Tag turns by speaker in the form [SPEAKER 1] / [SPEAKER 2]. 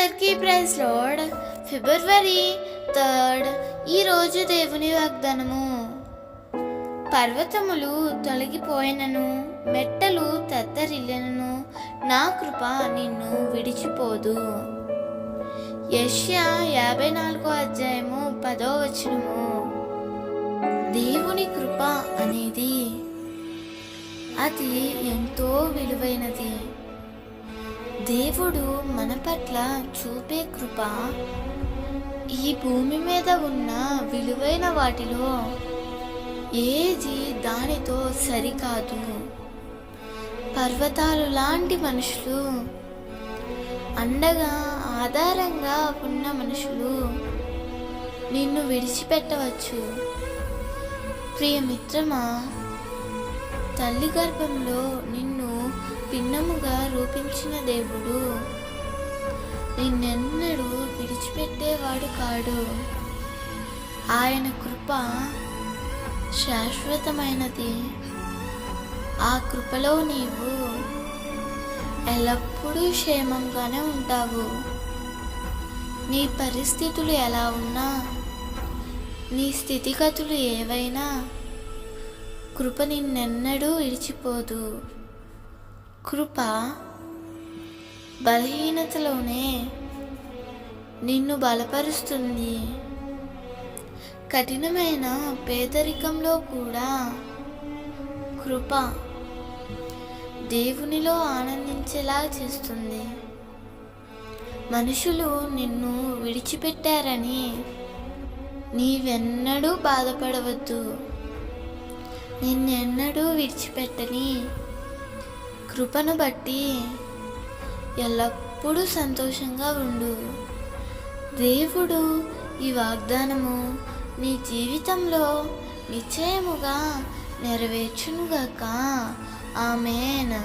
[SPEAKER 1] అందరికీ praise lord. ఫిబ్రవరి 3 ఈరోజు దేవుని వాగ్దానము. పర్వతములు తొలగిపోయినను, మెట్టలు తత్తరిల్లెనను, నా కృప నిన్ను విడిచిపోదు. యెషయా 54:10 దేవుని కృప అనేది అది ఎంతో విలువైనది. దేవుడు మన పట్ల చూపే కృప ఈ భూమి మీద ఉన్న విలువైన వాటిలో ఏది దానితో సరికాదు. పర్వతాలు లాంటి మనుషులు, అండగా ఆధారంగా ఉన్న మనుషులు నిన్ను విడిచిపెట్టవచ్చు. ప్రియమిత్రమా, తల్లి గర్భంలో నిన్ను భిన్నముగా రూపించిన దేవుడు నిన్నెన్నడూ విడిచిపెట్టేవాడు కాడు. ఆయన కృప శాశ్వతమైనది. ఆ కృపలో నీవు ఎల్లప్పుడూ క్షేమంగానే ఉంటావు. నీ పరిస్థితులు ఎలా ఉన్నా, నీ స్థితిగతులు ఏవైనా, కృప నిన్నెన్నడూ విడిచిపోదు. కృప బలహీనతలోనే నిన్ను బలపరుస్తుంది. కఠినమైన పేదరికంలో కూడా కృప దేవునిలో ఆనందించేలా చేస్తుంది. మనుషులు నిన్ను విడిచిపెట్టారని నీవెన్నడూ బాధపడవద్దు. నిన్నెన్నడూ విడిచిపెట్టని కృపను బట్టి ఎల్లప్పుడూ సంతోషంగా ఉండు. దేవుడు ఈ వాగ్దానము నీ జీవితంలో నిశ్చయముగా నెరవేర్చునుగాక. ఆమేన్.